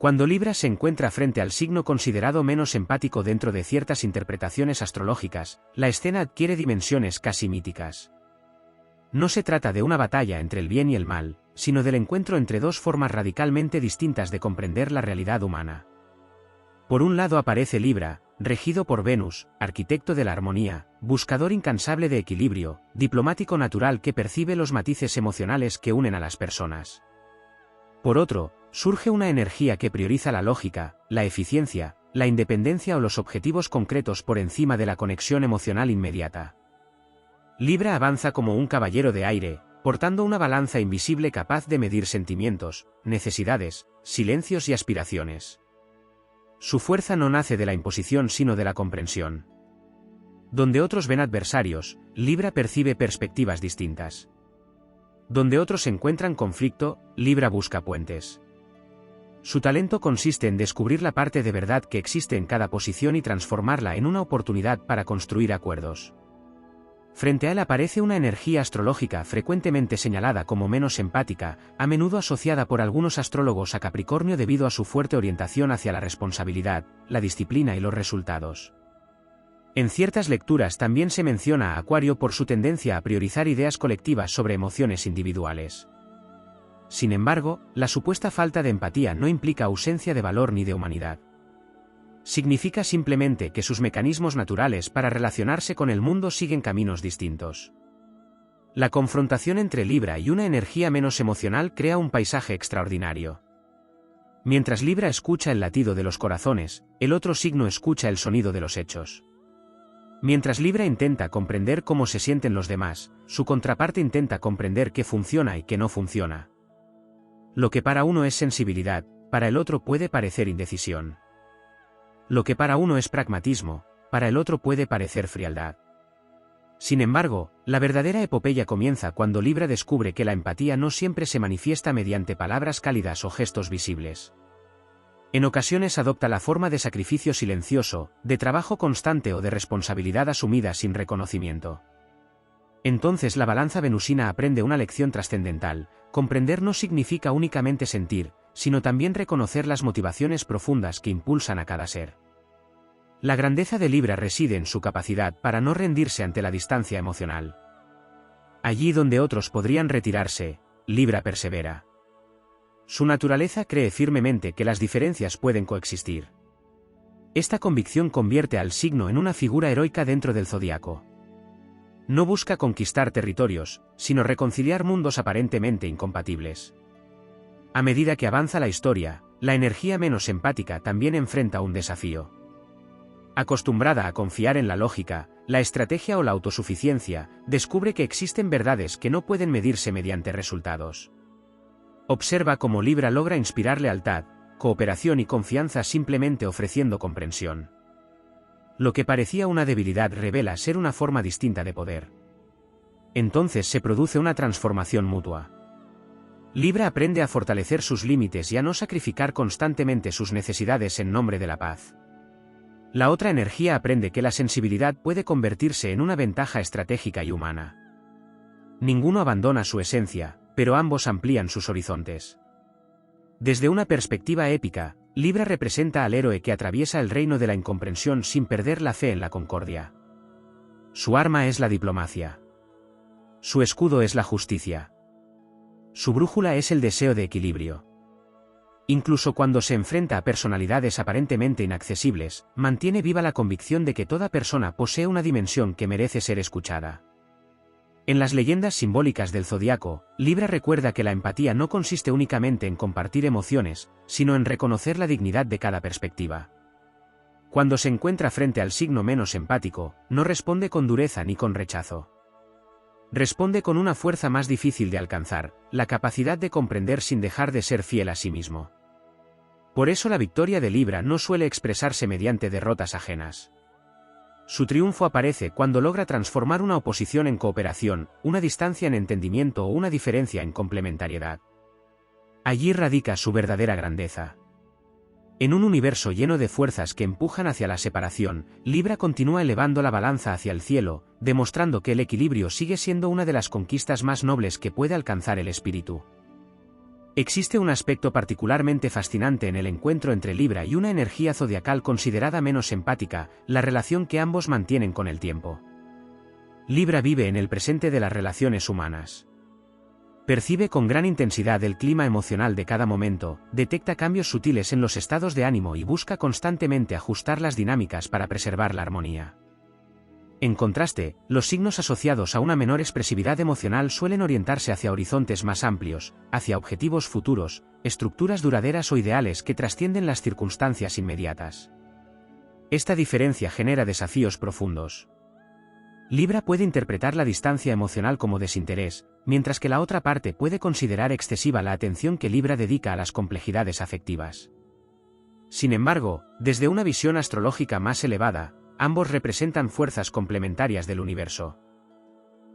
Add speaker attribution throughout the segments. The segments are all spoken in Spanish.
Speaker 1: Cuando Libra se encuentra frente al signo considerado menos empático dentro de ciertas interpretaciones astrológicas, la escena adquiere dimensiones casi míticas. No se trata de una batalla entre el bien y el mal, sino del encuentro entre dos formas radicalmente distintas de comprender la realidad humana. Por un lado aparece Libra, regido por Venus, arquitecto de la armonía, buscador incansable de equilibrio, diplomático natural que percibe los matices emocionales que unen a las personas. Por otro, surge una energía que prioriza la lógica, la eficiencia, la independencia o los objetivos concretos por encima de la conexión emocional inmediata. Libra avanza como un caballero de aire, portando una balanza invisible capaz de medir sentimientos, necesidades, silencios y aspiraciones. Su fuerza no nace de la imposición sino de la comprensión. Donde otros ven adversarios, Libra percibe perspectivas distintas. Donde otros encuentran conflicto, Libra busca puentes. Su talento consiste en descubrir la parte de verdad que existe en cada posición y transformarla en una oportunidad para construir acuerdos. Frente a él aparece una energía astrológica frecuentemente señalada como menos empática, a menudo asociada por algunos astrólogos a Capricornio debido a su fuerte orientación hacia la responsabilidad, la disciplina y los resultados. En ciertas lecturas también se menciona a Acuario por su tendencia a priorizar ideas colectivas sobre emociones individuales. Sin embargo, la supuesta falta de empatía no implica ausencia de valor ni de humanidad. Significa simplemente que sus mecanismos naturales para relacionarse con el mundo siguen caminos distintos. La confrontación entre Libra y una energía menos emocional crea un paisaje extraordinario. Mientras Libra escucha el latido de los corazones, el otro signo escucha el sonido de los hechos. Mientras Libra intenta comprender cómo se sienten los demás, su contraparte intenta comprender qué funciona y qué no funciona. Lo que para uno es sensibilidad, para el otro puede parecer indecisión. Lo que para uno es pragmatismo, para el otro puede parecer frialdad. Sin embargo, la verdadera epopeya comienza cuando Libra descubre que la empatía no siempre se manifiesta mediante palabras cálidas o gestos visibles. En ocasiones adopta la forma de sacrificio silencioso, de trabajo constante o de responsabilidad asumida sin reconocimiento. Entonces la balanza venusina aprende una lección trascendental: comprender no significa únicamente sentir, sino también reconocer las motivaciones profundas que impulsan a cada ser. La grandeza de Libra reside en su capacidad para no rendirse ante la distancia emocional. Allí donde otros podrían retirarse, Libra persevera. Su naturaleza cree firmemente que las diferencias pueden coexistir. Esta convicción convierte al signo en una figura heroica dentro del zodiaco. No busca conquistar territorios, sino reconciliar mundos aparentemente incompatibles. A medida que avanza la historia, la energía menos empática también enfrenta un desafío. Acostumbrada a confiar en la lógica, la estrategia o la autosuficiencia, descubre que existen verdades que no pueden medirse mediante resultados. Observa cómo Libra logra inspirar lealtad, cooperación y confianza simplemente ofreciendo comprensión. Lo que parecía una debilidad revela ser una forma distinta de poder. Entonces se produce una transformación mutua. Libra aprende a fortalecer sus límites y a no sacrificar constantemente sus necesidades en nombre de la paz. La otra energía aprende que la sensibilidad puede convertirse en una ventaja estratégica y humana. Ninguno abandona su esencia, pero ambos amplían sus horizontes. Desde una perspectiva épica, Libra representa al héroe que atraviesa el reino de la incomprensión sin perder la fe en la concordia. Su arma es la diplomacia. Su escudo es la justicia. Su brújula es el deseo de equilibrio. Incluso cuando se enfrenta a personalidades aparentemente inaccesibles, mantiene viva la convicción de que toda persona posee una dimensión que merece ser escuchada. En las leyendas simbólicas del zodiaco, Libra recuerda que la empatía no consiste únicamente en compartir emociones, sino en reconocer la dignidad de cada perspectiva. Cuando se encuentra frente al signo menos empático, no responde con dureza ni con rechazo. Responde con una fuerza más difícil de alcanzar, la capacidad de comprender sin dejar de ser fiel a sí mismo. Por eso la victoria de Libra no suele expresarse mediante derrotas ajenas. Su triunfo aparece cuando logra transformar una oposición en cooperación, una distancia en entendimiento o una diferencia en complementariedad. Allí radica su verdadera grandeza. En un universo lleno de fuerzas que empujan hacia la separación, Libra continúa elevando la balanza hacia el cielo, demostrando que el equilibrio sigue siendo una de las conquistas más nobles que puede alcanzar el espíritu. Existe un aspecto particularmente fascinante en el encuentro entre Libra y una energía zodiacal considerada menos empática, la relación que ambos mantienen con el tiempo. Libra vive en el presente de las relaciones humanas. Percibe con gran intensidad el clima emocional de cada momento, detecta cambios sutiles en los estados de ánimo y busca constantemente ajustar las dinámicas para preservar la armonía. En contraste, los signos asociados a una menor expresividad emocional suelen orientarse hacia horizontes más amplios, hacia objetivos futuros, estructuras duraderas o ideales que trascienden las circunstancias inmediatas. Esta diferencia genera desafíos profundos. Libra puede interpretar la distancia emocional como desinterés, mientras que la otra parte puede considerar excesiva la atención que Libra dedica a las complejidades afectivas. Sin embargo, desde una visión astrológica más elevada, ambos representan fuerzas complementarias del universo.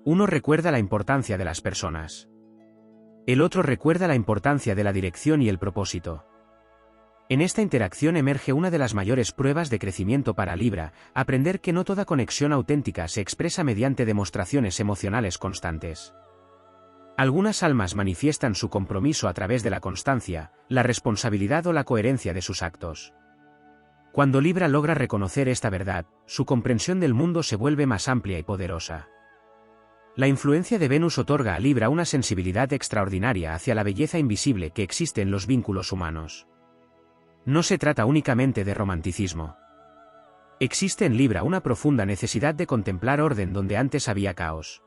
Speaker 1: Uno recuerda la importancia de las personas. El otro recuerda la importancia de la dirección y el propósito. En esta interacción emerge una de las mayores pruebas de crecimiento para Libra, aprender que no toda conexión auténtica se expresa mediante demostraciones emocionales constantes. Algunas almas manifiestan su compromiso a través de la constancia, la responsabilidad o la coherencia de sus actos. Cuando Libra logra reconocer esta verdad, su comprensión del mundo se vuelve más amplia y poderosa. La influencia de Venus otorga a Libra una sensibilidad extraordinaria hacia la belleza invisible que existe en los vínculos humanos. No se trata únicamente de romanticismo. Existe en Libra una profunda necesidad de contemplar orden donde antes había caos.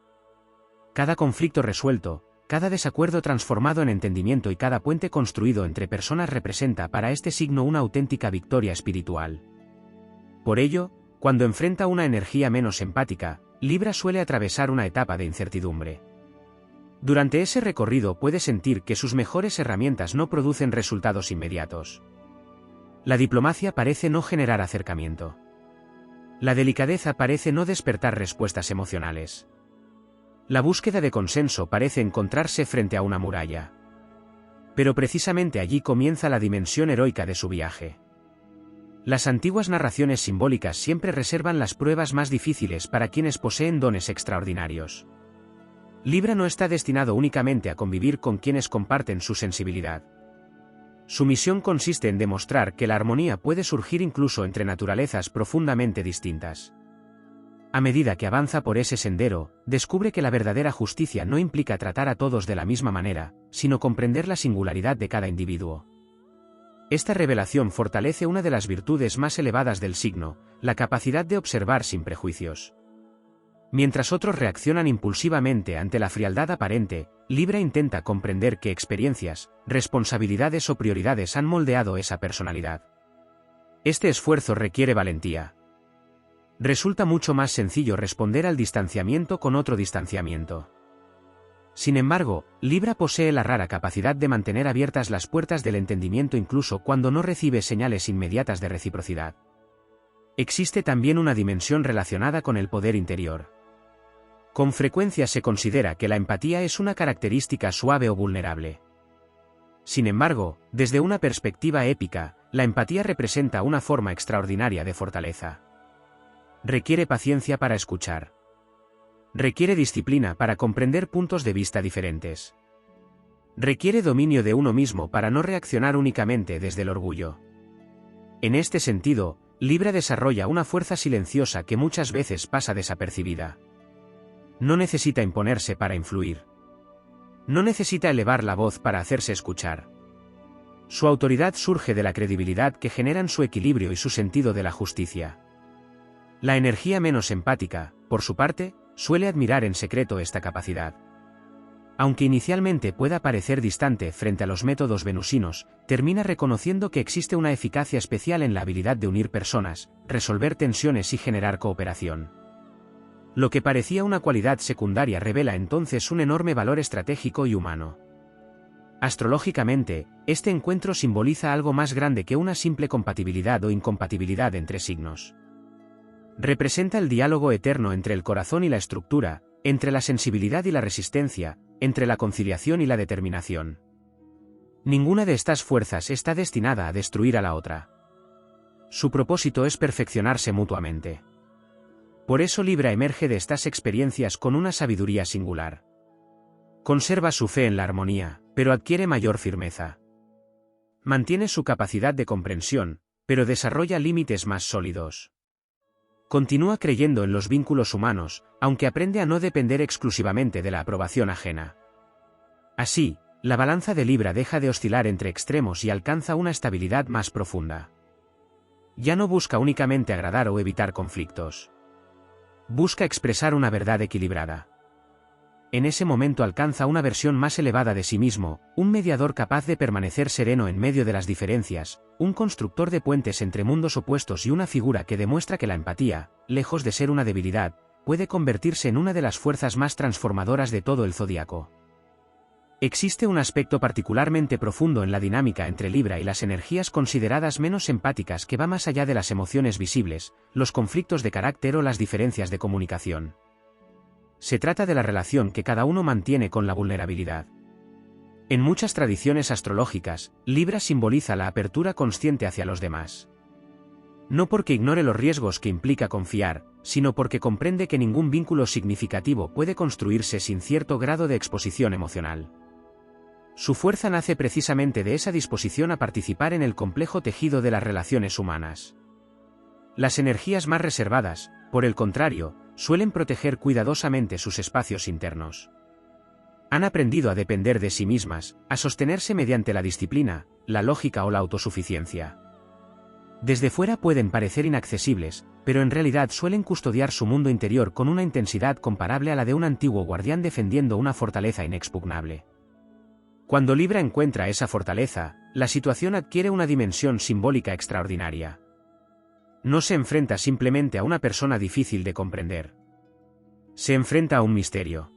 Speaker 1: Cada conflicto resuelto, cada desacuerdo transformado en entendimiento y cada puente construido entre personas representa para este signo una auténtica victoria espiritual. Por ello, cuando enfrenta una energía menos empática, Libra suele atravesar una etapa de incertidumbre. Durante ese recorrido puede sentir que sus mejores herramientas no producen resultados inmediatos. La diplomacia parece no generar acercamiento. La delicadeza parece no despertar respuestas emocionales. La búsqueda de consenso parece encontrarse frente a una muralla. Pero precisamente allí comienza la dimensión heroica de su viaje. Las antiguas narraciones simbólicas siempre reservan las pruebas más difíciles para quienes poseen dones extraordinarios. Libra no está destinado únicamente a convivir con quienes comparten su sensibilidad. Su misión consiste en demostrar que la armonía puede surgir incluso entre naturalezas profundamente distintas. A medida que avanza por ese sendero, descubre que la verdadera justicia no implica tratar a todos de la misma manera, sino comprender la singularidad de cada individuo. Esta revelación fortalece una de las virtudes más elevadas del signo, la capacidad de observar sin prejuicios. Mientras otros reaccionan impulsivamente ante la frialdad aparente, Libra intenta comprender qué experiencias, responsabilidades o prioridades han moldeado esa personalidad. Este esfuerzo requiere valentía. Resulta mucho más sencillo responder al distanciamiento con otro distanciamiento. Sin embargo, Libra posee la rara capacidad de mantener abiertas las puertas del entendimiento incluso cuando no recibe señales inmediatas de reciprocidad. Existe también una dimensión relacionada con el poder interior. Con frecuencia se considera que la empatía es una característica suave o vulnerable. Sin embargo, desde una perspectiva épica, la empatía representa una forma extraordinaria de fortaleza. Requiere paciencia para escuchar. Requiere disciplina para comprender puntos de vista diferentes. Requiere dominio de uno mismo para no reaccionar únicamente desde el orgullo. En este sentido, Libra desarrolla una fuerza silenciosa que muchas veces pasa desapercibida. No necesita imponerse para influir. No necesita elevar la voz para hacerse escuchar. Su autoridad surge de la credibilidad que generan su equilibrio y su sentido de la justicia. La energía menos empática, por su parte, suele admirar en secreto esta capacidad. Aunque inicialmente pueda parecer distante frente a los métodos venusinos, termina reconociendo que existe una eficacia especial en la habilidad de unir personas, resolver tensiones y generar cooperación. Lo que parecía una cualidad secundaria revela entonces un enorme valor estratégico y humano. Astrológicamente, este encuentro simboliza algo más grande que una simple compatibilidad o incompatibilidad entre signos. Representa el diálogo eterno entre el corazón y la estructura, entre la sensibilidad y la resistencia, entre la conciliación y la determinación. Ninguna de estas fuerzas está destinada a destruir a la otra. Su propósito es perfeccionarse mutuamente. Por eso Libra emerge de estas experiencias con una sabiduría singular. Conserva su fe en la armonía, pero adquiere mayor firmeza. Mantiene su capacidad de comprensión, pero desarrolla límites más sólidos. Continúa creyendo en los vínculos humanos, aunque aprende a no depender exclusivamente de la aprobación ajena. Así, la balanza de Libra deja de oscilar entre extremos y alcanza una estabilidad más profunda. Ya no busca únicamente agradar o evitar conflictos. Busca expresar una verdad equilibrada. En ese momento alcanza una versión más elevada de sí mismo, un mediador capaz de permanecer sereno en medio de las diferencias, un constructor de puentes entre mundos opuestos y una figura que demuestra que la empatía, lejos de ser una debilidad, puede convertirse en una de las fuerzas más transformadoras de todo el zodiaco. Existe un aspecto particularmente profundo en la dinámica entre Libra y las energías consideradas menos empáticas que va más allá de las emociones visibles, los conflictos de carácter o las diferencias de comunicación. Se trata de la relación que cada uno mantiene con la vulnerabilidad. En muchas tradiciones astrológicas, Libra simboliza la apertura consciente hacia los demás. No porque ignore los riesgos que implica confiar, sino porque comprende que ningún vínculo significativo puede construirse sin cierto grado de exposición emocional. Su fuerza nace precisamente de esa disposición a participar en el complejo tejido de las relaciones humanas. Las energías más reservadas, por el contrario, suelen proteger cuidadosamente sus espacios internos. Han aprendido a depender de sí mismas, a sostenerse mediante la disciplina, la lógica o la autosuficiencia. Desde fuera pueden parecer inaccesibles, pero en realidad suelen custodiar su mundo interior con una intensidad comparable a la de un antiguo guardián defendiendo una fortaleza inexpugnable. Cuando Libra encuentra esa fortaleza, la situación adquiere una dimensión simbólica extraordinaria. No se enfrenta simplemente a una persona difícil de comprender. Se enfrenta a un misterio.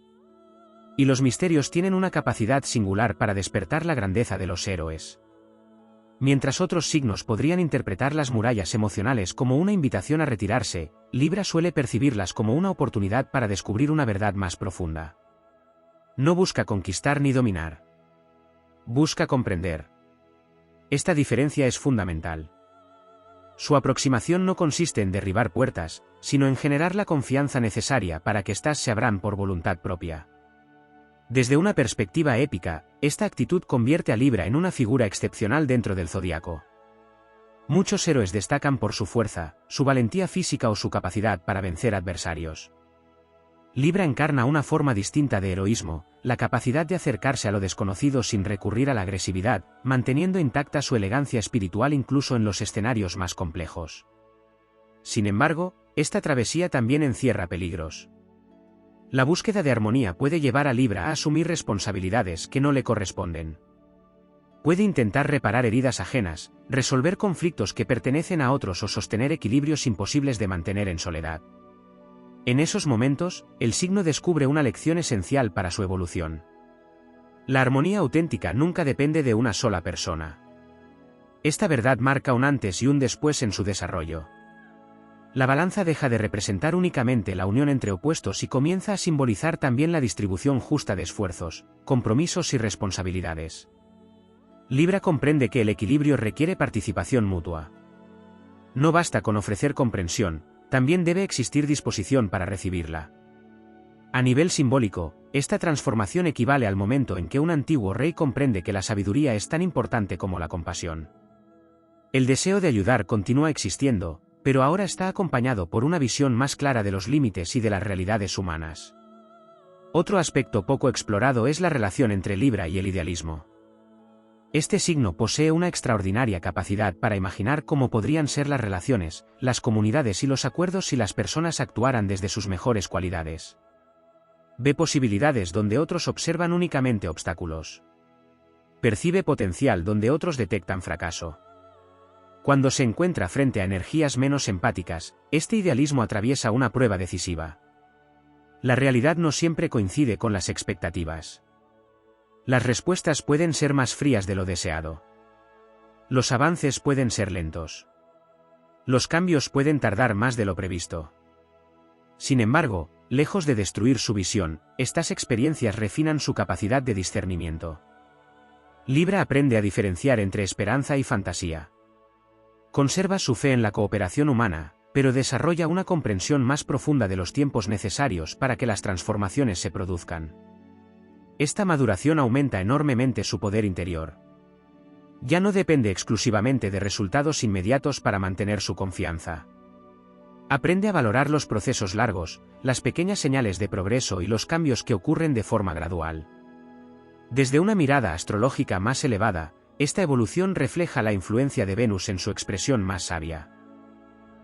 Speaker 1: Y los misterios tienen una capacidad singular para despertar la grandeza de los héroes. Mientras otros signos podrían interpretar las murallas emocionales como una invitación a retirarse, Libra suele percibirlas como una oportunidad para descubrir una verdad más profunda. No busca conquistar ni dominar. Busca comprender. Esta diferencia es fundamental. Su aproximación no consiste en derribar puertas, sino en generar la confianza necesaria para que éstas se abran por voluntad propia. Desde una perspectiva épica, esta actitud convierte a Libra en una figura excepcional dentro del zodiaco. Muchos héroes destacan por su fuerza, su valentía física o su capacidad para vencer adversarios. Libra encarna una forma distinta de heroísmo, la capacidad de acercarse a lo desconocido sin recurrir a la agresividad, manteniendo intacta su elegancia espiritual incluso en los escenarios más complejos. Sin embargo, esta travesía también encierra peligros. La búsqueda de armonía puede llevar a Libra a asumir responsabilidades que no le corresponden. Puede intentar reparar heridas ajenas, resolver conflictos que pertenecen a otros o sostener equilibrios imposibles de mantener en soledad. En esos momentos, el signo descubre una lección esencial para su evolución. La armonía auténtica nunca depende de una sola persona. Esta verdad marca un antes y un después en su desarrollo. La balanza deja de representar únicamente la unión entre opuestos y comienza a simbolizar también la distribución justa de esfuerzos, compromisos y responsabilidades. Libra comprende que el equilibrio requiere participación mutua. No basta con ofrecer comprensión, también debe existir disposición para recibirla. A nivel simbólico, esta transformación equivale al momento en que un antiguo rey comprende que la sabiduría es tan importante como la compasión. El deseo de ayudar continúa existiendo, pero ahora está acompañado por una visión más clara de los límites y de las realidades humanas. Otro aspecto poco explorado es la relación entre Libra y el idealismo. Este signo posee una extraordinaria capacidad para imaginar cómo podrían ser las relaciones, las comunidades y los acuerdos si las personas actuaran desde sus mejores cualidades. Ve posibilidades donde otros observan únicamente obstáculos. Percibe potencial donde otros detectan fracaso. Cuando se encuentra frente a energías menos empáticas, este idealismo atraviesa una prueba decisiva. La realidad no siempre coincide con las expectativas. Las respuestas pueden ser más frías de lo deseado. Los avances pueden ser lentos. Los cambios pueden tardar más de lo previsto. Sin embargo, lejos de destruir su visión, estas experiencias refinan su capacidad de discernimiento. Libra aprende a diferenciar entre esperanza y fantasía. Conserva su fe en la cooperación humana, pero desarrolla una comprensión más profunda de los tiempos necesarios para que las transformaciones se produzcan. esta maduración aumenta enormemente su poder interior. Ya no depende exclusivamente de resultados inmediatos para mantener su confianza. Aprende a valorar los procesos largos, las pequeñas señales de progreso y los cambios que ocurren de forma gradual. Desde una mirada astrológica más elevada, esta evolución refleja la influencia de Venus en su expresión más sabia.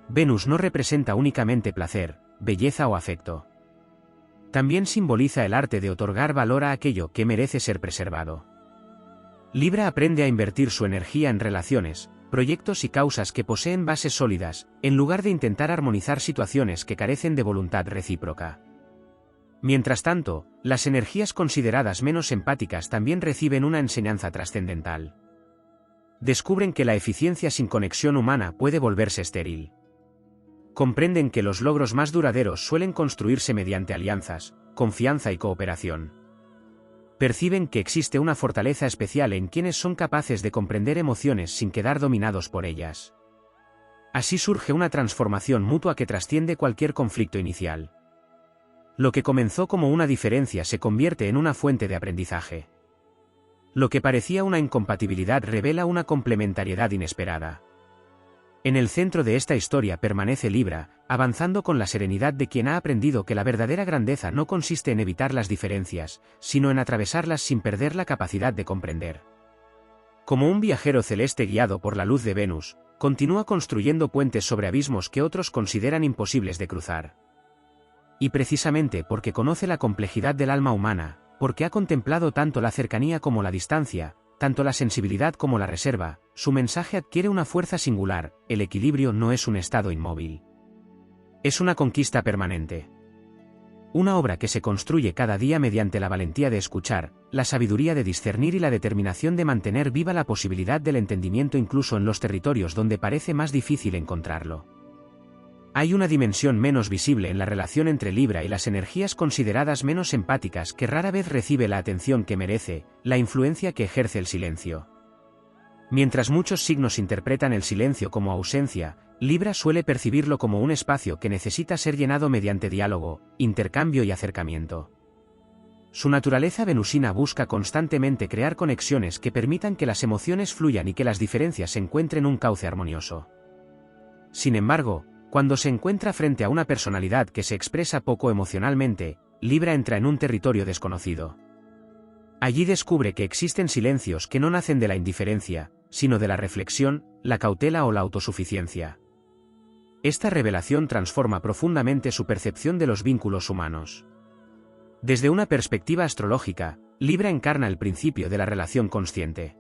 Speaker 1: Venus no representa únicamente placer, belleza o afecto. También simboliza el arte de otorgar valor a aquello que merece ser preservado. Libra aprende a invertir su energía en relaciones, proyectos y causas que poseen bases sólidas, en lugar de intentar armonizar situaciones que carecen de voluntad recíproca. Mientras tanto, las energías consideradas menos empáticas también reciben una enseñanza trascendental. Descubren que la eficiencia sin conexión humana puede volverse estéril. Comprenden que los logros más duraderos suelen construirse mediante alianzas, confianza y cooperación. Perciben que existe una fortaleza especial en quienes son capaces de comprender emociones sin quedar dominados por ellas. Así surge una transformación mutua que trasciende cualquier conflicto inicial. Lo que comenzó como una diferencia se convierte en una fuente de aprendizaje. Lo que parecía una incompatibilidad revela una complementariedad inesperada. En el centro de esta historia permanece Libra, avanzando con la serenidad de quien ha aprendido que la verdadera grandeza no consiste en evitar las diferencias, sino en atravesarlas sin perder la capacidad de comprender. Como un viajero celeste guiado por la luz de Venus, continúa construyendo puentes sobre abismos que otros consideran imposibles de cruzar. Y precisamente porque conoce la complejidad del alma humana, porque ha contemplado tanto la cercanía como la distancia, tanto la sensibilidad como la reserva, su mensaje adquiere una fuerza singular: el equilibrio no es un estado inmóvil. Es una conquista permanente. Una obra que se construye cada día mediante la valentía de escuchar, la sabiduría de discernir y la determinación de mantener viva la posibilidad del entendimiento incluso en los territorios donde parece más difícil encontrarlo. Hay una dimensión menos visible en la relación entre Libra y las energías consideradas menos empáticas que rara vez recibe la atención que merece: la influencia que ejerce el silencio. Mientras muchos signos interpretan el silencio como ausencia, Libra suele percibirlo como un espacio que necesita ser llenado mediante diálogo, intercambio y acercamiento. Su naturaleza venusina busca constantemente crear conexiones que permitan que las emociones fluyan y que las diferencias encuentren un cauce armonioso. Sin embargo, cuando se encuentra frente a una personalidad que se expresa poco emocionalmente, Libra entra en un territorio desconocido. Allí descubre que existen silencios que no nacen de la indiferencia, sino de la reflexión, la cautela o la autosuficiencia. Esta revelación transforma profundamente su percepción de los vínculos humanos. Desde una perspectiva astrológica, Libra encarna el principio de la relación consciente.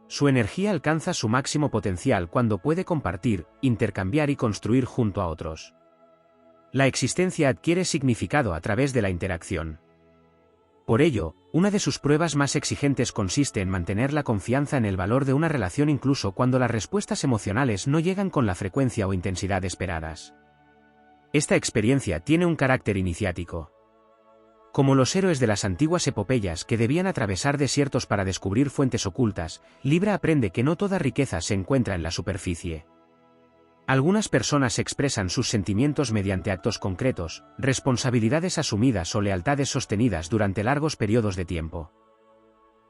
Speaker 1: Su energía alcanza su máximo potencial cuando puede compartir, intercambiar y construir junto a otros. La existencia adquiere significado a través de la interacción. Por ello, una de sus pruebas más exigentes consiste en mantener la confianza en el valor de una relación incluso cuando las respuestas emocionales no llegan con la frecuencia o intensidad esperadas. Esta experiencia tiene un carácter iniciático. Como los héroes de las antiguas epopeyas que debían atravesar desiertos para descubrir fuentes ocultas, Libra aprende que no toda riqueza se encuentra en la superficie. Algunas personas expresan sus sentimientos mediante actos concretos, responsabilidades asumidas o lealtades sostenidas durante largos periodos de tiempo.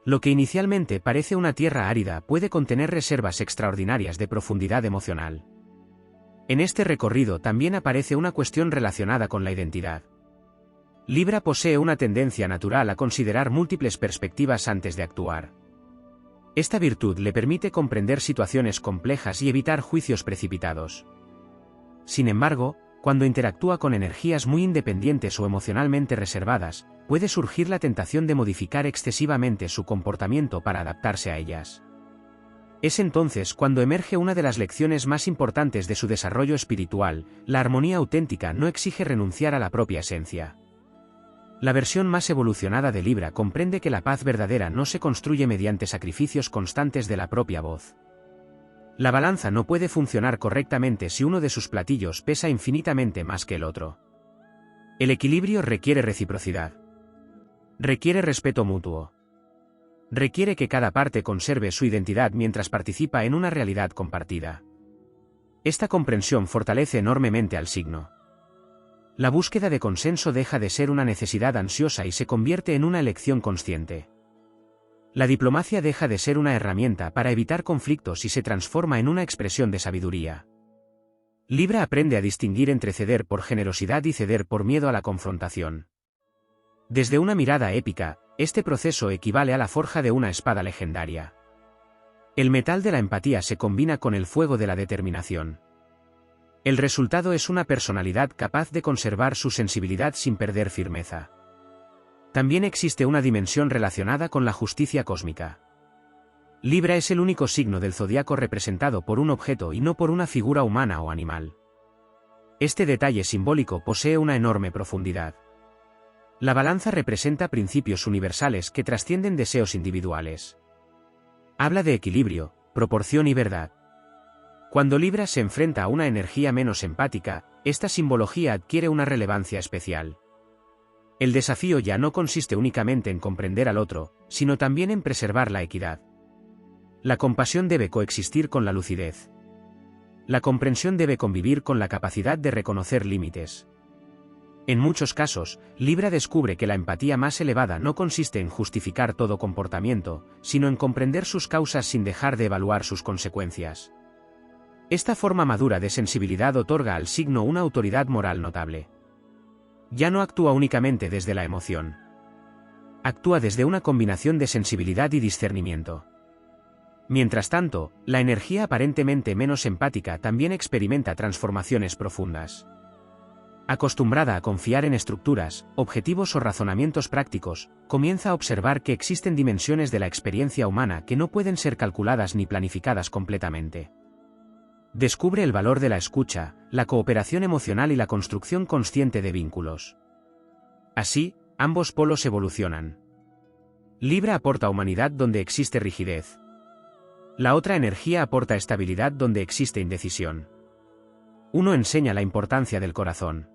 Speaker 1: Lo que inicialmente parece una tierra árida puede contener reservas extraordinarias de profundidad emocional. En este recorrido también aparece una cuestión relacionada con la identidad. Libra posee una tendencia natural a considerar múltiples perspectivas antes de actuar. Esta virtud le permite comprender situaciones complejas y evitar juicios precipitados. Sin embargo, cuando interactúa con energías muy independientes o emocionalmente reservadas, puede surgir la tentación de modificar excesivamente su comportamiento para adaptarse a ellas. Es entonces cuando emerge una de las lecciones más importantes de su desarrollo espiritual: la armonía auténtica no exige renunciar a la propia esencia. La versión más evolucionada de Libra comprende que la paz verdadera no se construye mediante sacrificios constantes de la propia voz. La balanza no puede funcionar correctamente si uno de sus platillos pesa infinitamente más que el otro. El equilibrio requiere reciprocidad. Requiere respeto mutuo. Requiere que cada parte conserve su identidad mientras participa en una realidad compartida. Esta comprensión fortalece enormemente al signo. La búsqueda de consenso deja de ser una necesidad ansiosa y se convierte en una elección consciente. La diplomacia deja de ser una herramienta para evitar conflictos y se transforma en una expresión de sabiduría. Libra aprende a distinguir entre ceder por generosidad y ceder por miedo a la confrontación. Desde una mirada épica, este proceso equivale a la forja de una espada legendaria. El metal de la empatía se combina con el fuego de la determinación. El resultado es una personalidad capaz de conservar su sensibilidad sin perder firmeza. También existe una dimensión relacionada con la justicia cósmica. Libra es el único signo del zodiaco representado por un objeto y no por una figura humana o animal. Este detalle simbólico posee una enorme profundidad. La balanza representa principios universales que trascienden deseos individuales. Habla de equilibrio, proporción y verdad. Cuando Libra se enfrenta a una energía menos empática, esta simbología adquiere una relevancia especial. El desafío ya no consiste únicamente en comprender al otro, sino también en preservar la equidad. La compasión debe coexistir con la lucidez. La comprensión debe convivir con la capacidad de reconocer límites. En muchos casos, Libra descubre que la empatía más elevada no consiste en justificar todo comportamiento, sino en comprender sus causas sin dejar de evaluar sus consecuencias. Esta forma madura de sensibilidad otorga al signo una autoridad moral notable. Ya no actúa únicamente desde la emoción. Actúa desde una combinación de sensibilidad y discernimiento. Mientras tanto, la energía aparentemente menos empática también experimenta transformaciones profundas. Acostumbrada a confiar en estructuras, objetivos o razonamientos prácticos, comienza a observar que existen dimensiones de la experiencia humana que no pueden ser calculadas ni planificadas completamente. Descubre el valor de la escucha, la cooperación emocional y la construcción consciente de vínculos. Así, ambos polos evolucionan. Libra aporta humanidad donde existe rigidez. La otra energía aporta estabilidad donde existe indecisión. Uno enseña la importancia del corazón.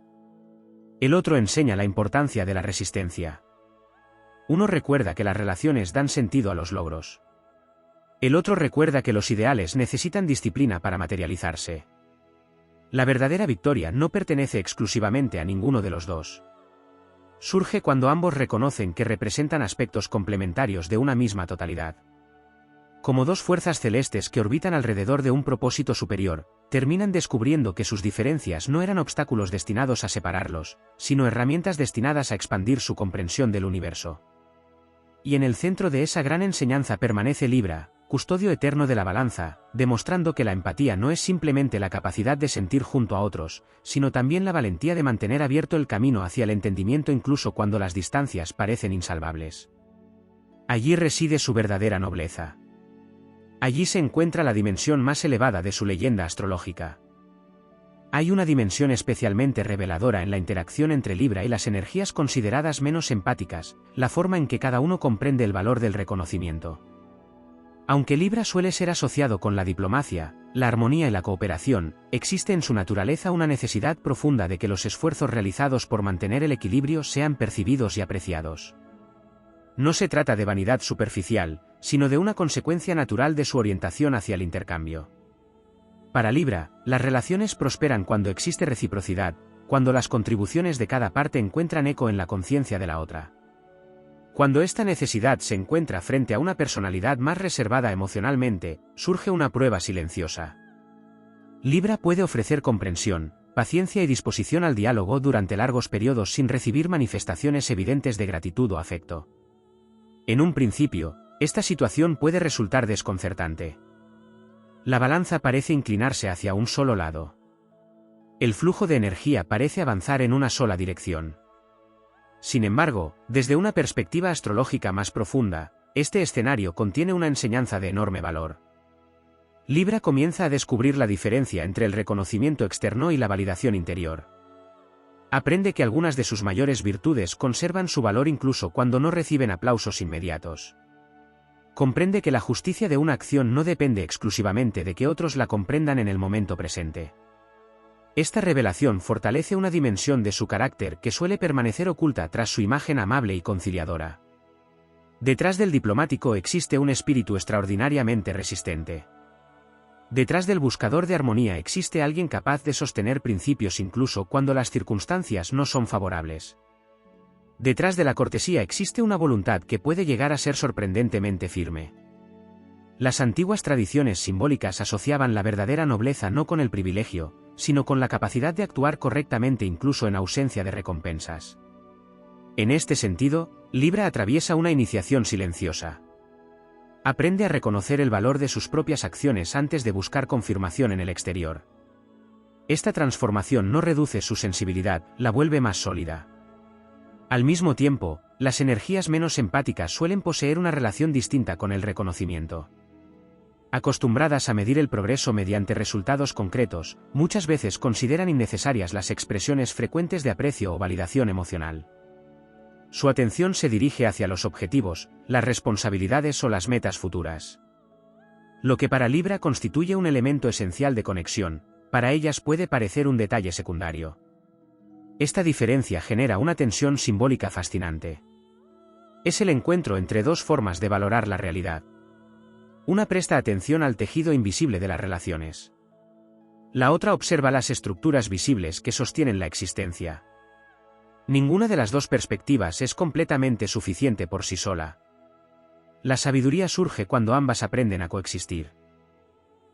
Speaker 1: El otro enseña la importancia de la resistencia. Uno recuerda que las relaciones dan sentido a los logros. El otro recuerda que los ideales necesitan disciplina para materializarse. La verdadera victoria no pertenece exclusivamente a ninguno de los dos. Surge cuando ambos reconocen que representan aspectos complementarios de una misma totalidad. Como dos fuerzas celestes que orbitan alrededor de un propósito superior, terminan descubriendo que sus diferencias no eran obstáculos destinados a separarlos, sino herramientas destinadas a expandir su comprensión del universo. Y en el centro de esa gran enseñanza permanece Libra, custodio eterno de la balanza, demostrando que la empatía no es simplemente la capacidad de sentir junto a otros, sino también la valentía de mantener abierto el camino hacia el entendimiento incluso cuando las distancias parecen insalvables. Allí reside su verdadera nobleza. Allí se encuentra la dimensión más elevada de su leyenda astrológica. Hay una dimensión especialmente reveladora en la interacción entre Libra y las energías consideradas menos empáticas, la forma en que cada uno comprende el valor del reconocimiento. Aunque Libra suele ser asociado con la diplomacia, la armonía y la cooperación, existe en su naturaleza una necesidad profunda de que los esfuerzos realizados por mantener el equilibrio sean percibidos y apreciados. No se trata de vanidad superficial, sino de una consecuencia natural de su orientación hacia el intercambio. Para Libra, las relaciones prosperan cuando existe reciprocidad, cuando las contribuciones de cada parte encuentran eco en la conciencia de la otra. Cuando esta necesidad se encuentra frente a una personalidad más reservada emocionalmente, surge una prueba silenciosa. Libra puede ofrecer comprensión, paciencia y disposición al diálogo durante largos periodos sin recibir manifestaciones evidentes de gratitud o afecto. En un principio, esta situación puede resultar desconcertante. La balanza parece inclinarse hacia un solo lado. El flujo de energía parece avanzar en una sola dirección. Sin embargo, desde una perspectiva astrológica más profunda, este escenario contiene una enseñanza de enorme valor. Libra comienza a descubrir la diferencia entre el reconocimiento externo y la validación interior. Aprende que algunas de sus mayores virtudes conservan su valor incluso cuando no reciben aplausos inmediatos. Comprende que la justicia de una acción no depende exclusivamente de que otros la comprendan en el momento presente. Esta revelación fortalece una dimensión de su carácter que suele permanecer oculta tras su imagen amable y conciliadora. Detrás del diplomático existe un espíritu extraordinariamente resistente. Detrás del buscador de armonía existe alguien capaz de sostener principios incluso cuando las circunstancias no son favorables. Detrás de la cortesía existe una voluntad que puede llegar a ser sorprendentemente firme. Las antiguas tradiciones simbólicas asociaban la verdadera nobleza no con el privilegio, sino con la capacidad de actuar correctamente incluso en ausencia de recompensas. En este sentido, Libra atraviesa una iniciación silenciosa. Aprende a reconocer el valor de sus propias acciones antes de buscar confirmación en el exterior. Esta transformación no reduce su sensibilidad, la vuelve más sólida. Al mismo tiempo, las energías menos empáticas suelen poseer una relación distinta con el reconocimiento. Acostumbradas a medir el progreso mediante resultados concretos, muchas veces consideran innecesarias las expresiones frecuentes de aprecio o validación emocional. Su atención se dirige hacia los objetivos, las responsabilidades o las metas futuras. Lo que para Libra constituye un elemento esencial de conexión, para ellas puede parecer un detalle secundario. Esta diferencia genera una tensión simbólica fascinante. Es el encuentro entre dos formas de valorar la realidad. Una presta atención al tejido invisible de las relaciones. La otra observa las estructuras visibles que sostienen la existencia. Ninguna de las dos perspectivas es completamente suficiente por sí sola. La sabiduría surge cuando ambas aprenden a coexistir.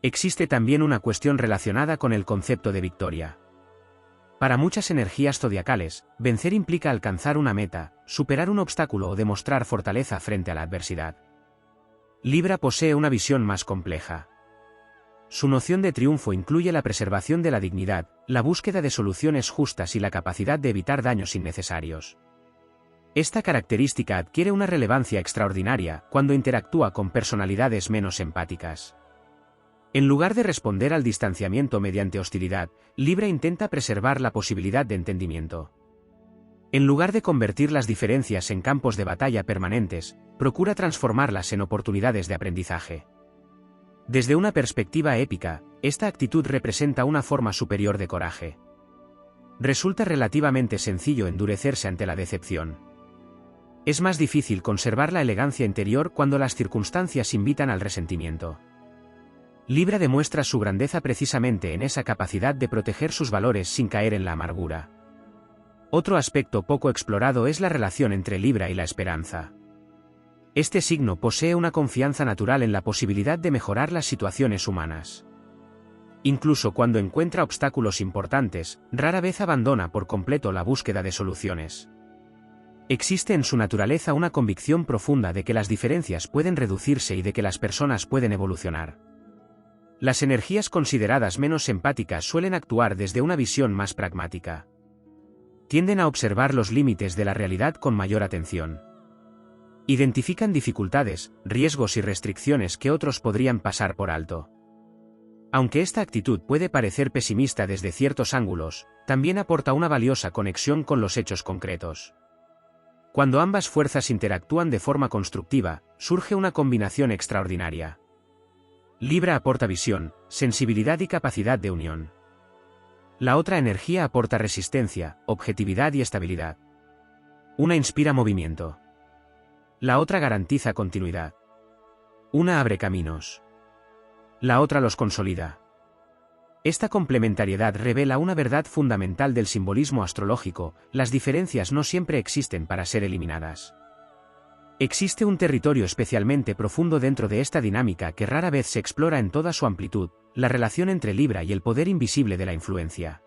Speaker 1: Existe también una cuestión relacionada con el concepto de victoria. Para muchas energías zodiacales, vencer implica alcanzar una meta, superar un obstáculo o demostrar fortaleza frente a la adversidad. Libra posee una visión más compleja. Su noción de triunfo incluye la preservación de la dignidad, la búsqueda de soluciones justas y la capacidad de evitar daños innecesarios. Esta característica adquiere una relevancia extraordinaria cuando interactúa con personalidades menos empáticas. En lugar de responder al distanciamiento mediante hostilidad, Libra intenta preservar la posibilidad de entendimiento. En lugar de convertir las diferencias en campos de batalla permanentes, procura transformarlas en oportunidades de aprendizaje. Desde una perspectiva épica, esta actitud representa una forma superior de coraje. Resulta relativamente sencillo endurecerse ante la decepción. Es más difícil conservar la elegancia interior cuando las circunstancias invitan al resentimiento. Libra demuestra su grandeza precisamente en esa capacidad de proteger sus valores sin caer en la amargura. Otro aspecto poco explorado es la relación entre Libra y la esperanza. Este signo posee una confianza natural en la posibilidad de mejorar las situaciones humanas. Incluso cuando encuentra obstáculos importantes, rara vez abandona por completo la búsqueda de soluciones. Existe en su naturaleza una convicción profunda de que las diferencias pueden reducirse y de que las personas pueden evolucionar. Las energías consideradas menos empáticas suelen actuar desde una visión más pragmática. Tienden a observar los límites de la realidad con mayor atención. Identifican dificultades, riesgos y restricciones que otros podrían pasar por alto. Aunque esta actitud puede parecer pesimista desde ciertos ángulos, también aporta una valiosa conexión con los hechos concretos. Cuando ambas fuerzas interactúan de forma constructiva, surge una combinación extraordinaria. Libra aporta visión, sensibilidad y capacidad de unión. La otra energía aporta resistencia, objetividad y estabilidad. Una inspira movimiento. La otra garantiza continuidad. Una abre caminos. La otra los consolida. Esta complementariedad revela una verdad fundamental del simbolismo astrológico: las diferencias no siempre existen para ser eliminadas. Existe un territorio especialmente profundo dentro de esta dinámica que rara vez se explora en toda su amplitud: la relación entre Libra y el poder invisible de la influencia.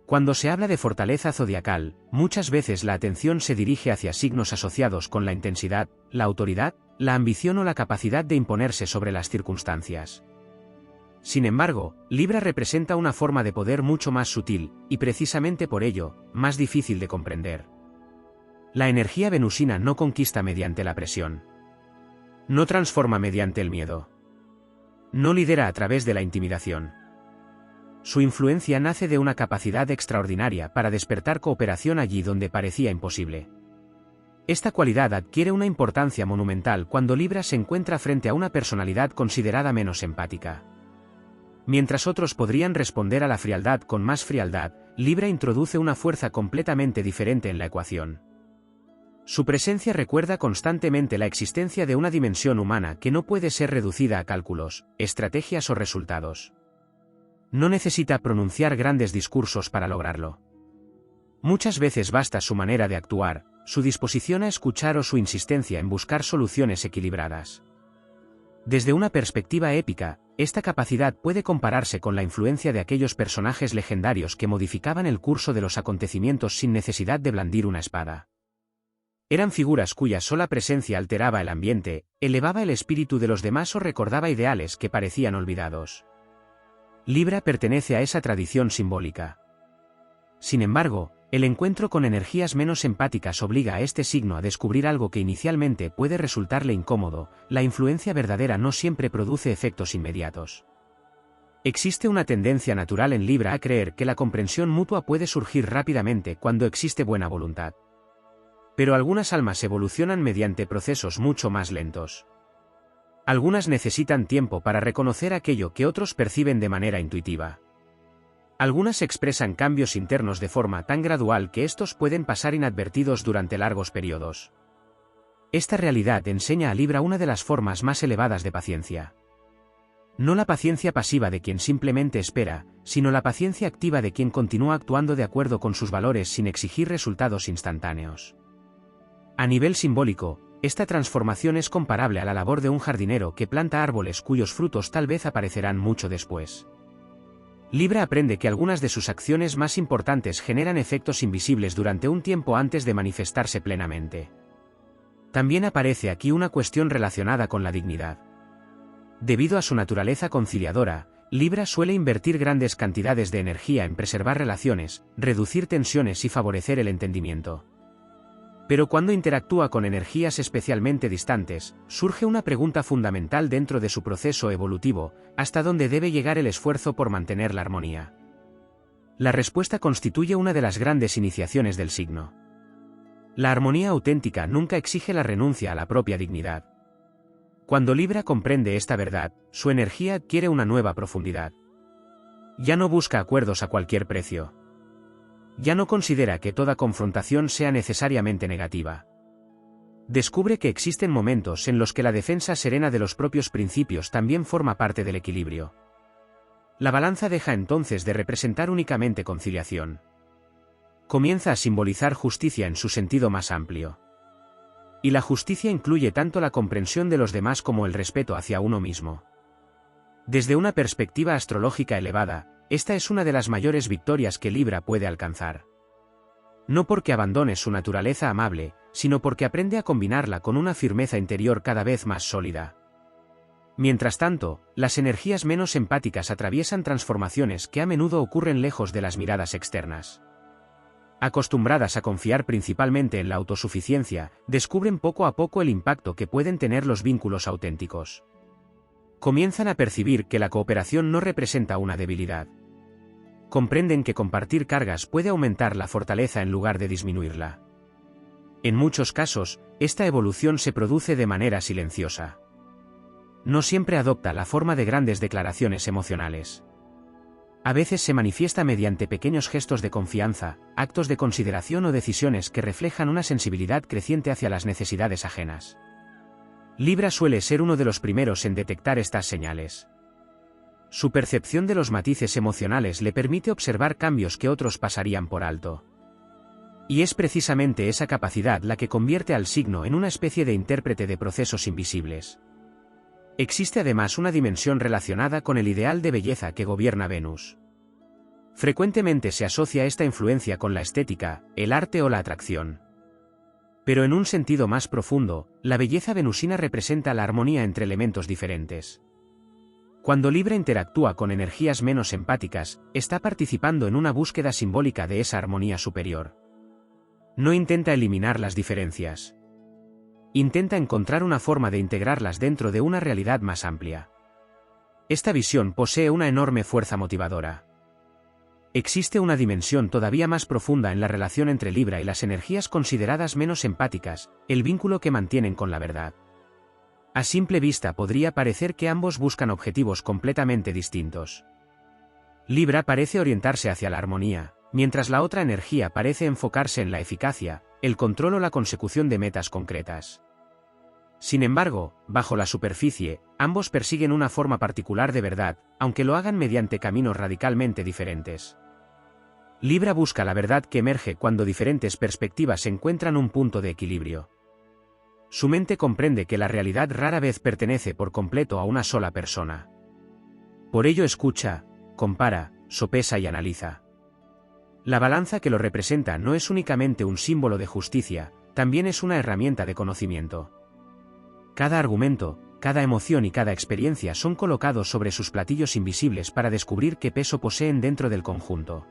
Speaker 1: Cuando se habla de fortaleza zodiacal, muchas veces la atención se dirige hacia signos asociados con la intensidad, la autoridad, la ambición o la capacidad de imponerse sobre las circunstancias. Sin embargo, Libra representa una forma de poder mucho más sutil, y precisamente por ello, más difícil de comprender. La energía venusina no conquista mediante la presión. No transforma mediante el miedo. No lidera a través de la intimidación. Su influencia nace de una capacidad extraordinaria para despertar cooperación allí donde parecía imposible. Esta cualidad adquiere una importancia monumental cuando Libra se encuentra frente a una personalidad considerada menos empática. Mientras otros podrían responder a la frialdad con más frialdad, Libra introduce una fuerza completamente diferente en la ecuación. Su presencia recuerda constantemente la existencia de una dimensión humana que no puede ser reducida a cálculos, estrategias o resultados. No necesita pronunciar grandes discursos para lograrlo. Muchas veces basta su manera de actuar, su disposición a escuchar o su insistencia en buscar soluciones equilibradas. Desde una perspectiva épica, esta capacidad puede compararse con la influencia de aquellos personajes legendarios que modificaban el curso de los acontecimientos sin necesidad de blandir una espada. Eran figuras cuya sola presencia alteraba el ambiente, elevaba el espíritu de los demás o recordaba ideales que parecían olvidados. Libra pertenece a esa tradición simbólica. Sin embargo, el encuentro con energías menos empáticas obliga a este signo a descubrir algo que inicialmente puede resultarle incómodo: la influencia verdadera no siempre produce efectos inmediatos. Existe una tendencia natural en Libra a creer que la comprensión mutua puede surgir rápidamente cuando existe buena voluntad. Pero algunas almas evolucionan mediante procesos mucho más lentos. Algunas necesitan tiempo para reconocer aquello que otros perciben de manera intuitiva. Algunas expresan cambios internos de forma tan gradual que estos pueden pasar inadvertidos durante largos periodos. Esta realidad enseña a Libra una de las formas más elevadas de paciencia. No la paciencia pasiva de quien simplemente espera, sino la paciencia activa de quien continúa actuando de acuerdo con sus valores sin exigir resultados instantáneos. A nivel simbólico, esta transformación es comparable a la labor de un jardinero que planta árboles cuyos frutos tal vez aparecerán mucho después. Libra aprende que algunas de sus acciones más importantes generan efectos invisibles durante un tiempo antes de manifestarse plenamente. También aparece aquí una cuestión relacionada con la dignidad. Debido a su naturaleza conciliadora, Libra suele invertir grandes cantidades de energía en preservar relaciones, reducir tensiones y favorecer el entendimiento. Pero cuando interactúa con energías especialmente distantes, surge una pregunta fundamental dentro de su proceso evolutivo: ¿hasta dónde debe llegar el esfuerzo por mantener la armonía? La respuesta constituye una de las grandes iniciaciones del signo. La armonía auténtica nunca exige la renuncia a la propia dignidad. Cuando Libra comprende esta verdad, su energía adquiere una nueva profundidad. Ya no busca acuerdos a cualquier precio. Ya no considera que toda confrontación sea necesariamente negativa. Descubre que existen momentos en los que la defensa serena de los propios principios también forma parte del equilibrio. La balanza deja entonces de representar únicamente conciliación. Comienza a simbolizar justicia en su sentido más amplio. Y la justicia incluye tanto la comprensión de los demás como el respeto hacia uno mismo. Desde una perspectiva astrológica elevada, esta es una de las mayores victorias que Libra puede alcanzar. No porque abandone su naturaleza amable, sino porque aprende a combinarla con una firmeza interior cada vez más sólida. Mientras tanto, las energías menos empáticas atraviesan transformaciones que a menudo ocurren lejos de las miradas externas. Acostumbradas a confiar principalmente en la autosuficiencia, descubren poco a poco el impacto que pueden tener los vínculos auténticos. Comienzan a percibir que la cooperación no representa una debilidad. Comprenden que compartir cargas puede aumentar la fortaleza en lugar de disminuirla. En muchos casos, esta evolución se produce de manera silenciosa. No siempre adopta la forma de grandes declaraciones emocionales. A veces se manifiesta mediante pequeños gestos de confianza, actos de consideración o decisiones que reflejan una sensibilidad creciente hacia las necesidades ajenas. Libra suele ser uno de los primeros en detectar estas señales. Su percepción de los matices emocionales le permite observar cambios que otros pasarían por alto. Y es precisamente esa capacidad la que convierte al signo en una especie de intérprete de procesos invisibles. Existe además una dimensión relacionada con el ideal de belleza que gobierna Venus. Frecuentemente se asocia esta influencia con la estética, el arte o la atracción. Pero en un sentido más profundo, la belleza venusina representa la armonía entre elementos diferentes. Cuando Libra interactúa con energías menos empáticas, está participando en una búsqueda simbólica de esa armonía superior. No intenta eliminar las diferencias. Intenta encontrar una forma de integrarlas dentro de una realidad más amplia. Esta visión posee una enorme fuerza motivadora. Existe una dimensión todavía más profunda en la relación entre Libra y las energías consideradas menos empáticas, el vínculo que mantienen con la verdad. A simple vista podría parecer que ambos buscan objetivos completamente distintos. Libra parece orientarse hacia la armonía, mientras la otra energía parece enfocarse en la eficacia, el control o la consecución de metas concretas. Sin embargo, bajo la superficie, ambos persiguen una forma particular de verdad, aunque lo hagan mediante caminos radicalmente diferentes. Libra busca la verdad que emerge cuando diferentes perspectivas encuentran un punto de equilibrio. Su mente comprende que la realidad rara vez pertenece por completo a una sola persona. Por ello escucha, compara, sopesa y analiza. La balanza que lo representa no es únicamente un símbolo de justicia, también es una herramienta de conocimiento. Cada argumento, cada emoción y cada experiencia son colocados sobre sus platillos invisibles para descubrir qué peso poseen dentro del conjunto.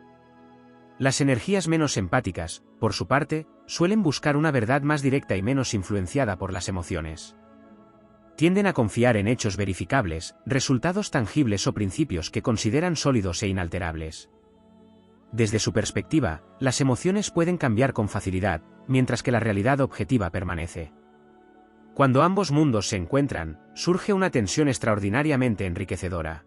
Speaker 1: Las energías menos empáticas, por su parte, suelen buscar una verdad más directa y menos influenciada por las emociones. Tienden a confiar en hechos verificables, resultados tangibles o principios que consideran sólidos e inalterables. Desde su perspectiva, las emociones pueden cambiar con facilidad, mientras que la realidad objetiva permanece. Cuando ambos mundos se encuentran, surge una tensión extraordinariamente enriquecedora.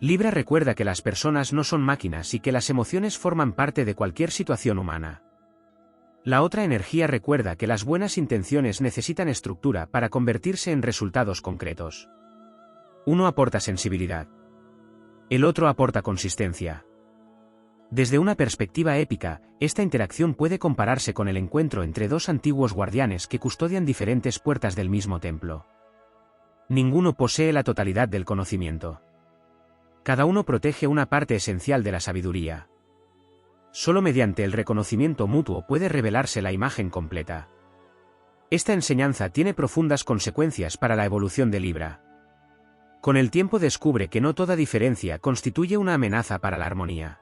Speaker 1: Libra recuerda que las personas no son máquinas y que las emociones forman parte de cualquier situación humana. La otra energía recuerda que las buenas intenciones necesitan estructura para convertirse en resultados concretos. Uno aporta sensibilidad. El otro aporta consistencia. Desde una perspectiva épica, esta interacción puede compararse con el encuentro entre dos antiguos guardianes que custodian diferentes puertas del mismo templo. Ninguno posee la totalidad del conocimiento. Cada uno protege una parte esencial de la sabiduría. Solo mediante el reconocimiento mutuo puede revelarse la imagen completa. Esta enseñanza tiene profundas consecuencias para la evolución de Libra. Con el tiempo descubre que no toda diferencia constituye una amenaza para la armonía.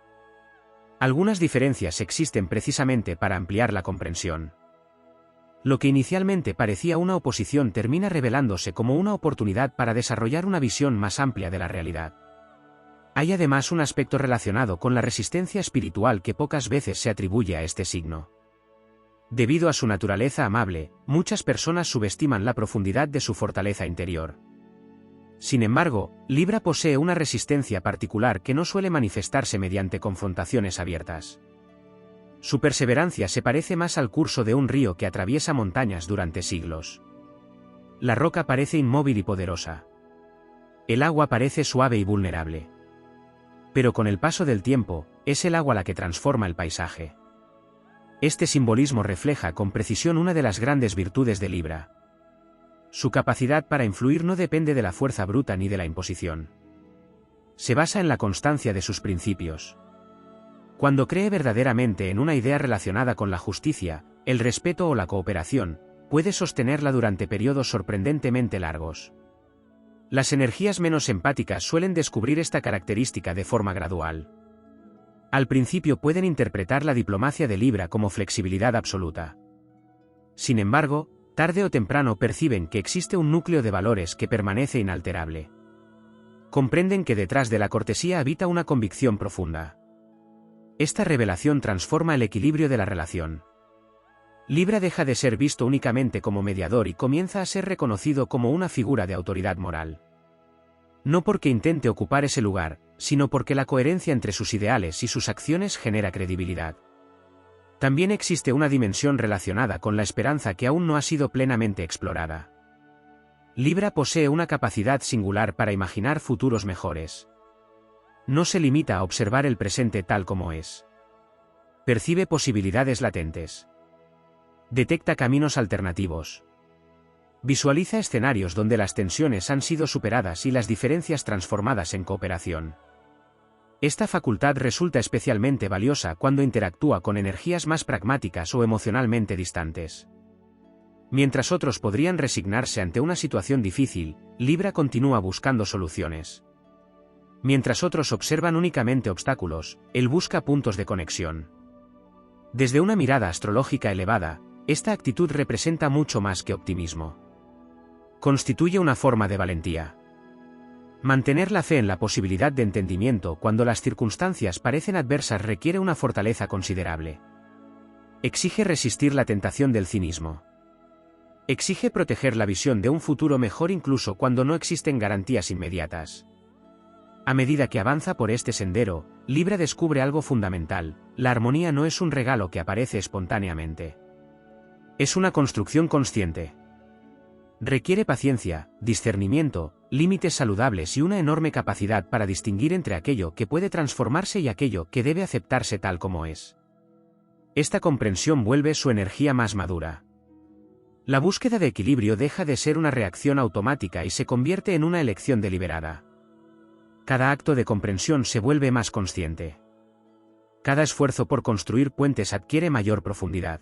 Speaker 1: Algunas diferencias existen precisamente para ampliar la comprensión. Lo que inicialmente parecía una oposición termina revelándose como una oportunidad para desarrollar una visión más amplia de la realidad. Hay además un aspecto relacionado con la resistencia espiritual que pocas veces se atribuye a este signo. Debido a su naturaleza amable, muchas personas subestiman la profundidad de su fortaleza interior. Sin embargo, Libra posee una resistencia particular que no suele manifestarse mediante confrontaciones abiertas. Su perseverancia se parece más al curso de un río que atraviesa montañas durante siglos. La roca parece inmóvil y poderosa. El agua parece suave y vulnerable. Pero con el paso del tiempo, es el agua la que transforma el paisaje. Este simbolismo refleja con precisión una de las grandes virtudes de Libra. Su capacidad para influir no depende de la fuerza bruta ni de la imposición. Se basa en la constancia de sus principios. Cuando cree verdaderamente en una idea relacionada con la justicia, el respeto o la cooperación, puede sostenerla durante periodos sorprendentemente largos. Las energías menos empáticas suelen descubrir esta característica de forma gradual. Al principio pueden interpretar la diplomacia de Libra como flexibilidad absoluta. Sin embargo, tarde o temprano perciben que existe un núcleo de valores que permanece inalterable. Comprenden que detrás de la cortesía habita una convicción profunda. Esta revelación transforma el equilibrio de la relación. Libra deja de ser visto únicamente como mediador y comienza a ser reconocido como una figura de autoridad moral. No porque intente ocupar ese lugar, sino porque la coherencia entre sus ideales y sus acciones genera credibilidad. También existe una dimensión relacionada con la esperanza que aún no ha sido plenamente explorada. Libra posee una capacidad singular para imaginar futuros mejores. No se limita a observar el presente tal como es. Percibe posibilidades latentes. Detecta caminos alternativos. Visualiza escenarios donde las tensiones han sido superadas y las diferencias transformadas en cooperación. Esta facultad resulta especialmente valiosa cuando interactúa con energías más pragmáticas o emocionalmente distantes. Mientras otros podrían resignarse ante una situación difícil, Libra continúa buscando soluciones. Mientras otros observan únicamente obstáculos, él busca puntos de conexión. Desde una mirada astrológica elevada, esta actitud representa mucho más que optimismo. Constituye una forma de valentía. Mantener la fe en la posibilidad de entendimiento cuando las circunstancias parecen adversas requiere una fortaleza considerable. Exige resistir la tentación del cinismo. Exige proteger la visión de un futuro mejor incluso cuando no existen garantías inmediatas. A medida que avanza por este sendero, Libra descubre algo fundamental: la armonía no es un regalo que aparece espontáneamente. Es una construcción consciente. Requiere paciencia, discernimiento, límites saludables y una enorme capacidad para distinguir entre aquello que puede transformarse y aquello que debe aceptarse tal como es. Esta comprensión vuelve su energía más madura. La búsqueda de equilibrio deja de ser una reacción automática y se convierte en una elección deliberada. Cada acto de comprensión se vuelve más consciente. Cada esfuerzo por construir puentes adquiere mayor profundidad.